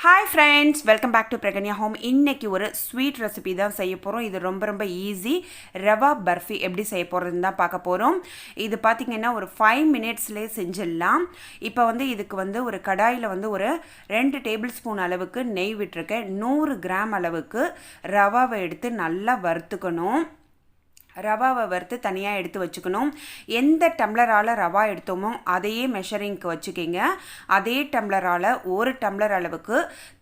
Hi friends, welcome back to Pragnya home. இன்றைக்கி ஒரு sweet recipe தான் செய்ய போகிறோம். இது ரொம்ப ஈஸி. ரவா பர்ஃபி எப்படி செய்ய போகிறதுன்னு தான் பார்க்க போகிறோம். இது பார்த்திங்கன்னா ஒரு 5 மினிட்ஸ்லேயே செஞ்சிடலாம். இப்போ இதுக்கு ஒரு கடாயில் ஒரு 2 டேபிள் ஸ்பூன் அளவுக்கு நெய் விட்டுருக்கேன். 100 கிராம் அளவுக்கு ரவாவை எடுத்து நல்லா வறுத்துக்கணும். ரவாவை வறுத்து தனியாக எடுத்து வச்சுக்கணும். எந்த டம்ளரால் ரவா எடுத்தோமோ அதையே மெஷரிங்க்கு வச்சுக்கிங்க. அதே டம்ளரால் 1 டம்ளர் அளவுக்கு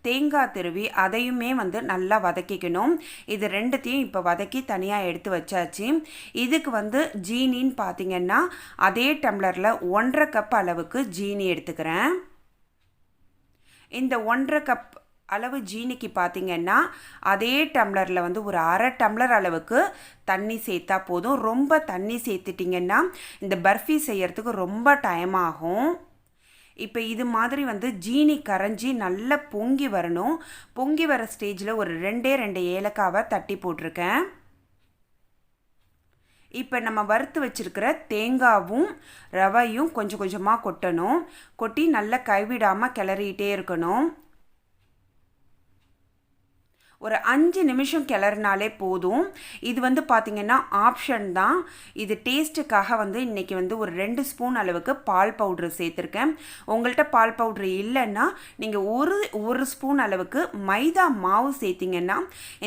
தேங்காய் துருவி அதையுமே நல்லா வதக்கிக்கணும். இது ரெண்டுத்தையும் இப்போ வதக்கி தனியாக எடுத்து வச்சாச்சு. இதுக்கு ஜீனின்னு பார்த்திங்கன்னா அதே டம்ளரில் 1.5 கப் அளவுக்கு ஜீனி எடுத்துக்கிறேன். இந்த 1.5 கப் அளவு ஜீனிக்கு பார்த்திங்கன்னா அதே டம்ளரில் ஒரு 1/2 டம்ளர் அளவுக்கு தண்ணி சேர்த்தா போதும். ரொம்ப தண்ணி சேர்த்துட்டிங்கன்னா இந்த பர்ஃபி செய்யறதுக்கு ரொம்ப டைம் ஆகும். இப்போ இது மாதிரி ஜீனி கரைஞ்சி நல்லா பொங்கி வரணும். பொங்கி வர ஸ்டேஜில் ஒரு 2 ஏலக்காவை தட்டி போட்டிருக்கேன். இப்போ நம்ம வறுத்து வச்சுருக்கிற தேங்காவும் ரவையும் கொஞ்சம் கொஞ்சமாக கொட்டணும். கொட்டி நல்லா கைவிடாமல் கிளறிட்டே இருக்கணும். ஒரு 5 நிமிஷம் கிளறினாலே போதும். இது பார்த்திங்கன்னா ஆப்ஷன் தான். இது டேஸ்ட்டுக்காக இன்றைக்கி ஒரு 2 ஸ்பூன் அளவுக்கு பால் பவுட்ரு சேர்த்துருக்கேன். உங்கள்கிட்ட பால் பவுட்ரு இல்லைன்னா நீங்கள் ஒரு ஸ்பூன் அளவுக்கு மைதா மாவு சேர்த்திங்கன்னா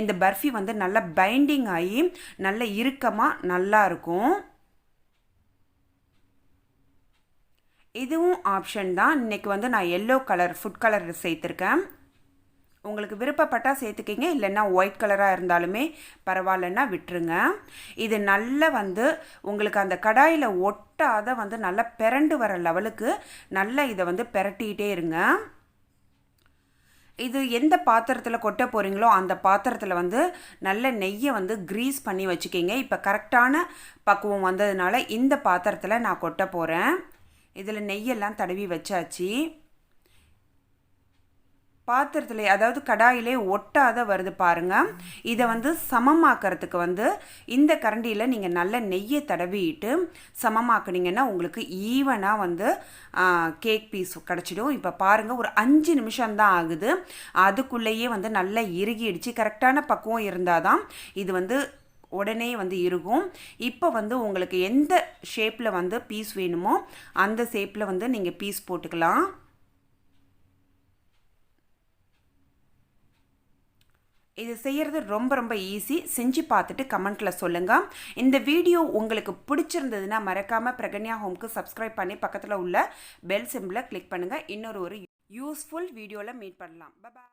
இந்த பர்ஃபி நல்லா பைண்டிங் ஆகி நல்ல இறுக்கமாக நல்லாயிருக்கும். இதுவும் ஆப்ஷன் தான். இன்றைக்கி நான் எல்லோ கலர் ஃபுட் கலர் சேர்த்துருக்கேன். உங்களுக்கு விருப்பப்பட்டால் சேர்த்துக்கிங்க, இல்லைன்னா ஒயிட் கலராக இருந்தாலுமே பரவாயில்லன்னா விட்டுருங்க. இது நல்லா உங்களுக்கு அந்த கடாயில் ஒட்டாத நல்லா பிரண்டு வர லெவலுக்கு நல்லா இதை பிரட்டிகிட்டே இருங்க. இது எந்த பாத்திரத்தில் கொட்ட போகிறீங்களோ அந்த பாத்திரத்தில் நல்ல நெய்யை க்ரீஸ் பண்ணி வச்சுக்கிங்க. இப்போ கரெக்டான பக்குவம் வந்ததுனால இந்த பாத்திரத்தில் நான் கொட்ட போகிறேன். இதில் நெய்யெல்லாம் தடவி வச்சாச்சு. பாத்திரத்தில் அதாவது கடாயிலே ஒட்டாத வருது பாருங்கள். இதை சமமாக்கிறதுக்கு இந்த கரண்டியில் நீங்கள் நல்ல நெய்யை தடவிட்டு சமமாக்குனீங்கன்னா உங்களுக்கு ஈவனாக கேக் பீஸ் கிடச்சிடும். இப்போ பாருங்கள், ஒரு 5 நிமிஷம்தான் ஆகுது. அதுக்குள்ளேயே நல்லா இறுகிடுச்சு. கரெக்டான பக்குவம் இருந்தால் தான் இது உடனே இருக்கும். இப்போ உங்களுக்கு எந்த ஷேப்பில் பீஸ் வேணுமோ அந்த ஷேப்பில் நீங்கள் பீஸ் போட்டுக்கலாம். இது செய்கிறது ரொம்ப ஈஸி. செஞ்சு பார்த்துட்டு கமெண்ட்டில் சொல்லுங்கள். இந்த வீடியோ உங்களுக்கு பிடிச்சிருந்ததுன்னா மறக்காமல் பிரகன்யா ஹோம்க்கு சப்ஸ்கிரைப் பண்ணி பக்கத்தில் உள்ள பெல் சிம்பிளை கிளிக் பண்ணுங்கள். இன்னொரு யூஸ்ஃபுல் வீடியோவில் மீட் பண்ணலாம். பாய்.